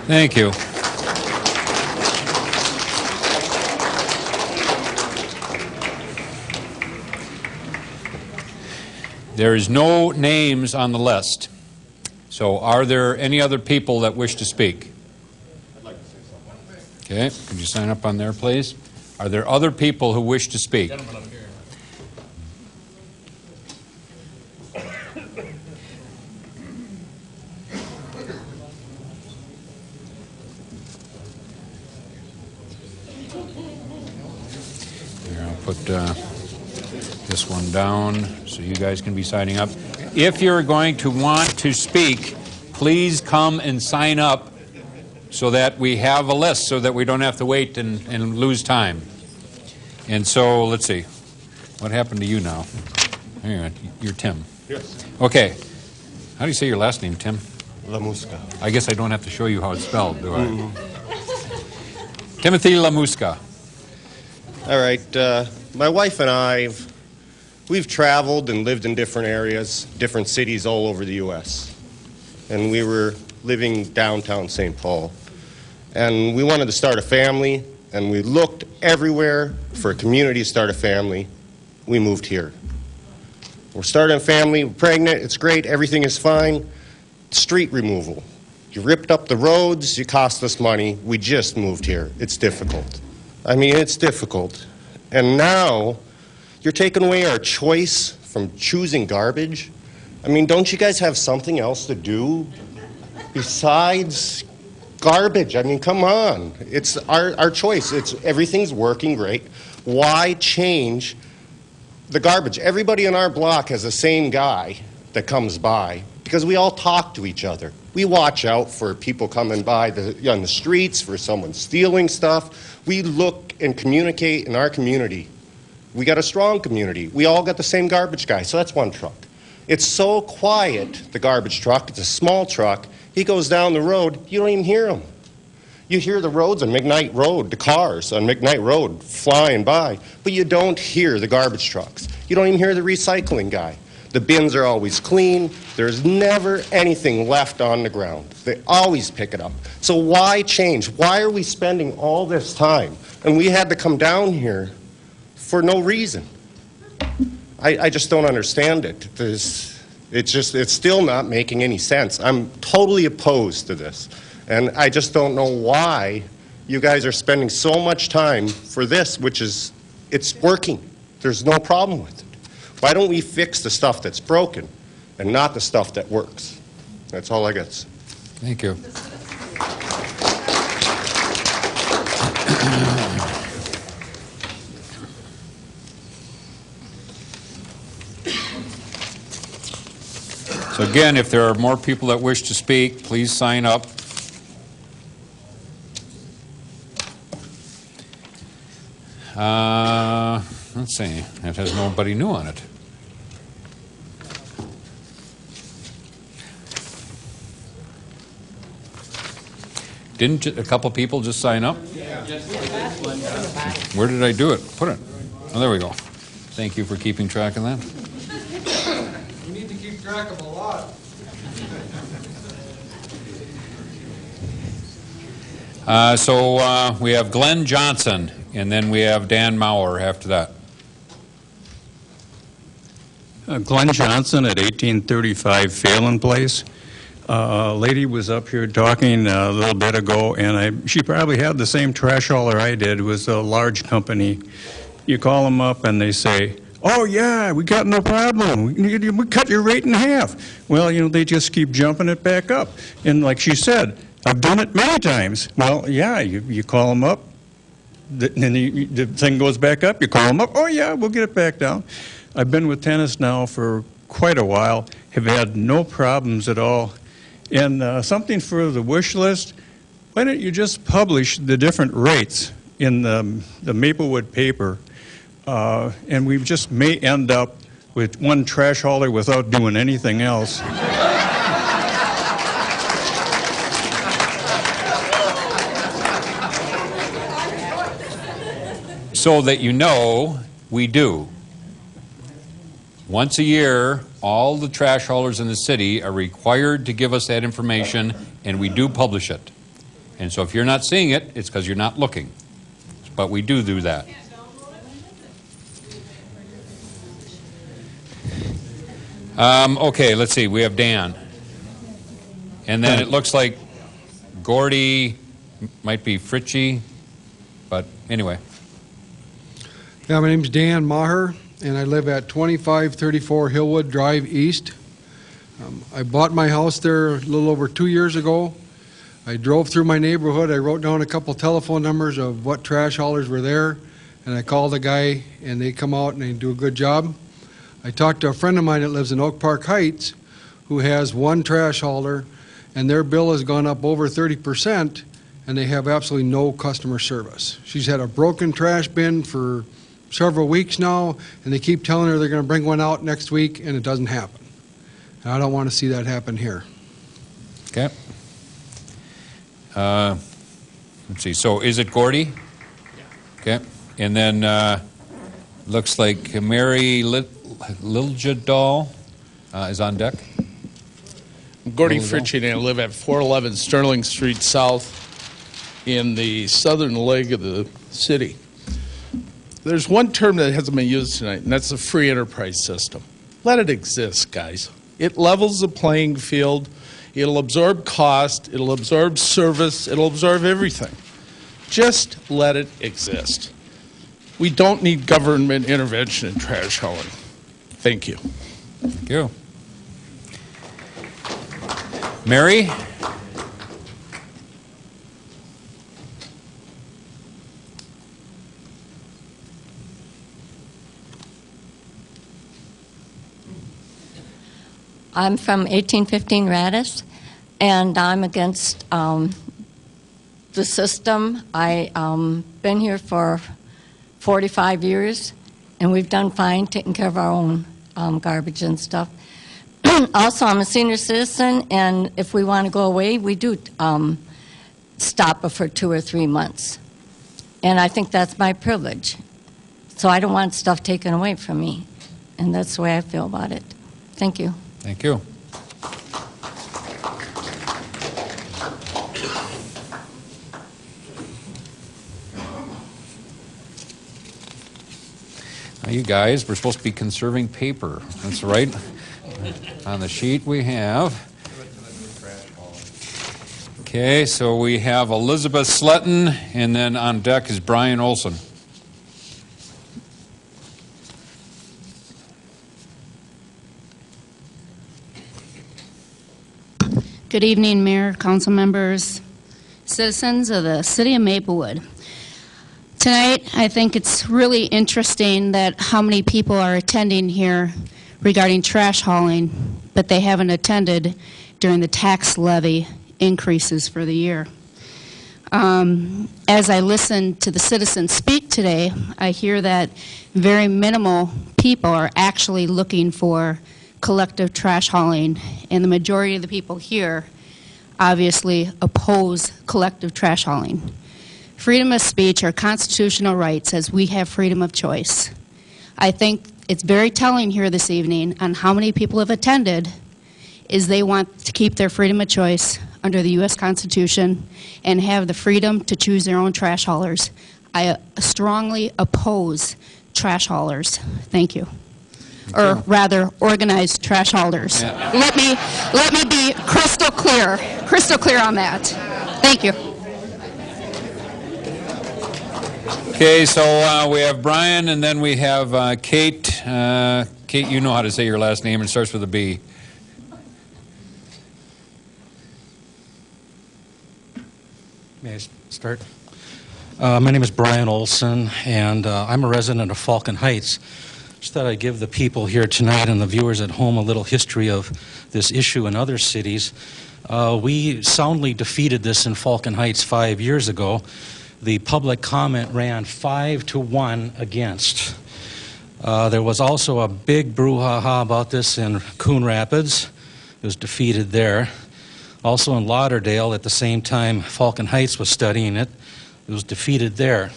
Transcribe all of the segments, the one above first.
Thank you. There is no names on the list. So are there any other people that wish to speak? I'd like to say something. Okay, could you sign up on there, please? Are there other people who wish to speak? Gentleman up here. Here, I'll put this one down so you guys can be signing up. If you're going to want to speak, please come and sign up so that we have a list so that we don't have to wait and lose time. And so, let's see. What happened to you now? Hang on. You're Tim. Yes. Okay. How do you say your last name, Tim? Lamusca. I guess I don't have to show you how it's spelled, do I? Timothy Lamusca. All right. My wife and we've traveled and lived in different areas, different cities all over the U.S. And we were living downtown St. Paul. And we wanted to start a family, and we looked everywhere for a community to start a family. We moved here. We're starting a family, we're pregnant, it's great, everything is fine. Street removal. You ripped up the roads, you cost us money. We just moved here. It's difficult. I mean, it's difficult. And now you're taking away our choice from choosing garbage. I mean, don't you guys have something else to do besides garbage? I mean, come on. It's our choice. Everything's working great. Why change the garbage? Everybody in our block has the same guy that comes by because we all talk to each other. We watch out for people coming by on the streets, for someone stealing stuff. We look and communicate in our community. We got a strong community. We all got the same garbage guy, so that's one truck. It's so quiet, the garbage truck. It's a small truck. He goes down the road, you don't even hear him. You hear the roads on McKnight Road, the cars on McKnight Road flying by, but you don't hear the garbage trucks. You don't even hear the recycling guy. The bins are always clean. There's never anything left on the ground. They always pick it up. So why change? Why are we spending all this time? And we had to come down here for no reason. I just don't understand it. It's still not making any sense. I'm totally opposed to this. And I just don't know why you guys are spending so much time for this, it's working. There's no problem with it. Why don't we fix the stuff that's broken and not the stuff that works? That's all I got to say. Thank you. So again, if there are more people that wish to speak, please sign up. Let's see. It has nobody new on it. Didn't a couple people just sign up? Yeah. Where did I do it? Put it. Oh, there we go. Thank you for keeping track of that. You need to keep track of a lot. So we have Glenn Johnson, and then we have Dan Maurer after that. Glenn Johnson at 1835 Phelan Place. A lady was up here talking a little bit ago, and she probably had the same trash hauler I did. It was a large company. You call them up, and they say, "Oh, yeah, we got no problem. We cut your rate in half." Well, you know, they just keep jumping it back up. And like she said, I've done it many times. Well, yeah, you call them up, and the thing goes back up. You call them up. Oh, yeah, we'll get it back down. I've been with Tennis now for quite a while, have had no problems at all. And something for the wish list, why don't you just publish the different rates in the Maplewood paper, and we just may end up with one trash hauler without doing anything else. So that you know, we do. Once a year, all the trash haulers in the city are required to give us that information, and we do publish it. And so if you're not seeing it, it's because you're not looking. But we do that. Okay, let's see. We have Dan. And then it looks like Gordy might be Fritchie, but anyway. Yeah, my name's Dan Maher, and I live at 2534 Hillwood Drive East. I bought my house there a little over 2 years ago. I drove through my neighborhood. I wrote down a couple telephone numbers of what trash haulers were there, and I called the guy, and they come out and they do a good job. I talked to a friend of mine that lives in Oak Park Heights who has one trash hauler, and their bill has gone up over 30%, and they have absolutely no customer service. She's had a broken trash bin for several weeks now, and they keep telling her they're going to bring one out next week, and it doesn't happen. And I don't want to see that happen here. Okay. Let's see. So is it Gordy? Okay. And then looks like Mary Liljadal is on deck. I'm Gordy There we go. Fritchie, and I live at 411 Sterling Street South in the southern leg of the city. There's one term that hasn't been used tonight, and that's the free enterprise system. Let it exist, guys. It levels the playing field. It'll absorb cost. It'll absorb service. It'll absorb everything. Just let it exist. We don't need government intervention in trash hauling. Thank you. Thank you. Mary? I'm from 1815 Radis, and I'm against the system. I've been here for 45 years, and we've done fine taking care of our own garbage and stuff. Also, I'm a senior citizen, and if we want to go away, we do stop it for 2 or 3 months. And I think that's my privilege. So I don't want stuff taken away from me, and that's the way I feel about it. Thank you. Thank you. Now, you guys, we're supposed to be conserving paper. That's right. On the sheet we have. Okay, so we have Elizabeth Sletton, and then on deck is Brian Olson. Good evening, Mayor, council members, citizens of the city of Maplewood. Tonight, I think it's really interesting that how many people are attending here regarding trash hauling, but they haven't attended during the tax levy increases for the year. As I listen to the citizens speak today, I hear that very minimal people are actually looking for collective trash hauling, and the majority of the people here obviously oppose collective trash hauling. Freedom of speech, our constitutional right, says we have freedom of choice. I think it's very telling here this evening on how many people have attended is they want to keep their freedom of choice under the U.S. Constitution and have the freedom to choose their own trash haulers. I strongly oppose trash haulers. Thank you. Or rather, organized trash haulers. Yeah. Let me be crystal clear on that. Thank you. Okay, so we have Brian, and then we have Kate. Kate, you know how to say your last name. It starts with a B. May I start? My name is Brian Olson, and I'm a resident of Falcon Heights. Just thought I'd give the people here tonight and the viewers at home a little history of this issue in other cities. We soundly defeated this in Falcon Heights 5 years ago. The public comment ran 5-1 against. There was also a big brouhaha about this in Coon Rapids. It was defeated there. Also in Lauderdale, at the same time Falcon Heights was studying it, it was defeated there.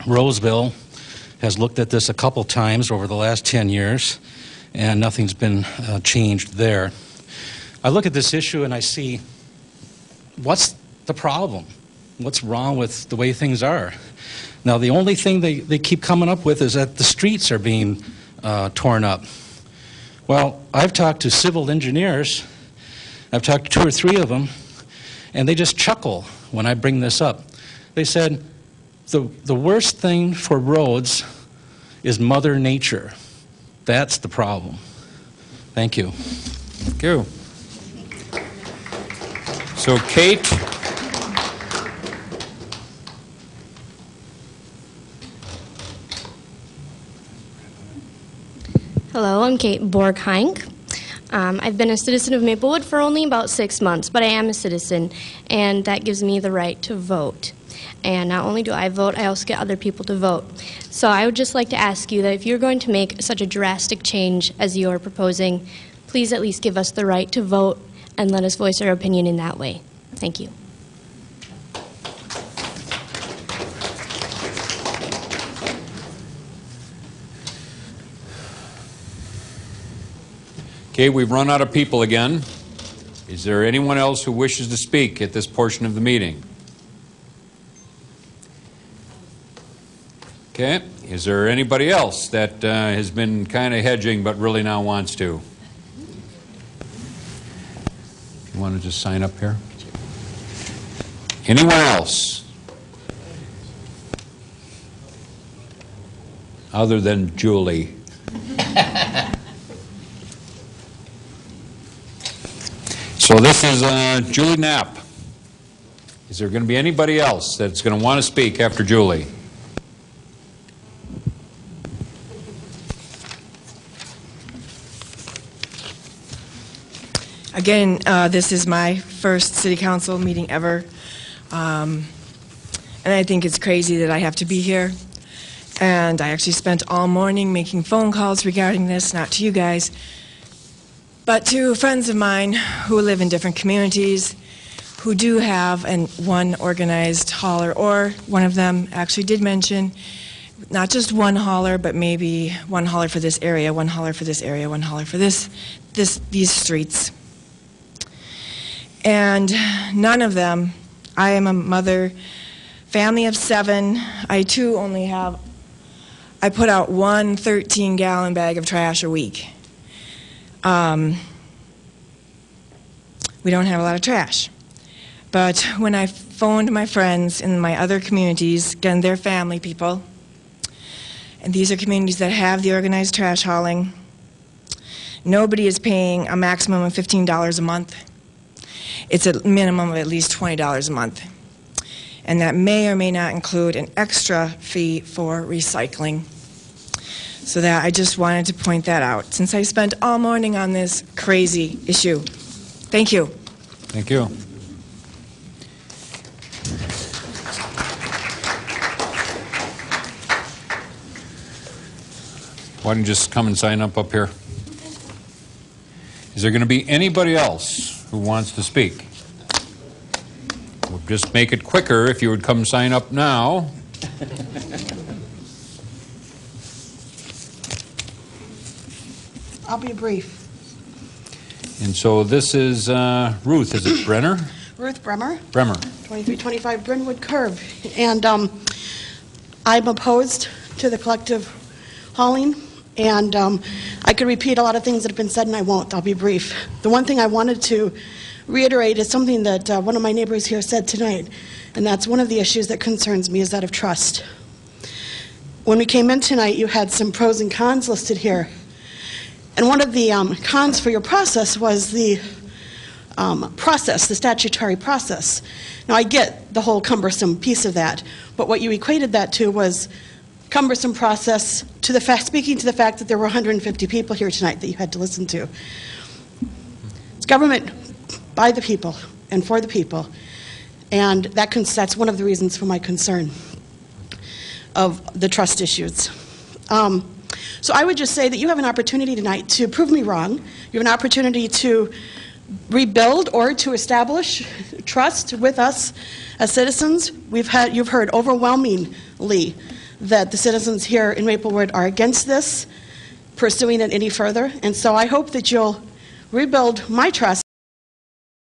Roseville has looked at this a couple times over the last 10 years, and nothing's been changed there. I look at this issue and I see, what's the problem? What's wrong with the way things are? Now, the only thing they keep coming up with is that the streets are being torn up. Well, I've talked to civil engineers. I've talked to 2 or 3 of them, and they just chuckle when I bring this up. They said, the worst thing for roads is Mother Nature. That's the problem. Thank you. Thank you. So, Kate. Hello, I'm Kate Borg-Heinck. I've been a citizen of Maplewood for only about 6 months, but I am a citizen, and that gives me the right to vote. And not only do I vote, I also get other people to vote. So I would just like to ask you that if you're going to make such a drastic change as you're proposing, please at least give us the right to vote and let us voice our opinion in that way. Thank you. Okay, we've run out of people again. Is there anyone else who wishes to speak at this portion of the meeting? Okay, is there anybody else that has been kind of hedging but really now wants to? If you want to just sign up here. Anyone else? Other than Julie. So this is Julie Knapp. Is there going to be anybody else that's going to want to speak after Julie? Again, this is my first city council meeting ever, and I think it's crazy that I have to be here. And I actually spent all morning making phone calls regarding this, not to you guys, but to friends of mine who live in different communities, who do have one organized hauler, or one of them actually did mention not just one hauler, but maybe one hauler for this area, one hauler for this area, one hauler for these streets. And none of them, I am a mother, family of 7. I too I put out one 13-gallon bag of trash a week. We don't have a lot of trash. But when I phoned my friends in my other communities, again, they're family people, and these are communities that have the organized trash hauling, nobody is paying a maximum of $15 a month. It's a minimum of at least $20 a month. And that may or may not include an extra fee for recycling. So that I just wanted to point that out, since I spent all morning on this crazy issue. Thank you. Thank you. Why don't you just come and sign up here? Is there going to be anybody else who wants to speak? We'll just make it quicker if you would come sign up now. I'll be brief. And so this is Ruth, is it Brenner? Ruth Bremer. Bremer. 2325 Brynwood Curve. And I'm opposed to the collective hauling. And I could repeat a lot of things that have been said, and I won't. I'll be brief. The one thing I wanted to reiterate is something that one of my neighbors here said tonight, and that's one of the issues that concerns me, is that of trust. When we came in tonight, you had some pros and cons listed here. And one of the cons for your process was the process, the statutory process. Now, I get the whole cumbersome piece of that, but what you equated that to was cumbersome process to the fact, speaking to the fact that there were 150 people here tonight that you had to listen to. It's government by the people and for the people, and that's one of the reasons for my concern of the trust issues. So I would just say that you have an opportunity tonight to prove me wrong. You have an opportunity to rebuild or to establish trust with us as citizens. You've heard overwhelmingly that the citizens here in Maplewood are against this. pursuing it any further. And so I hope that you'll rebuild my trust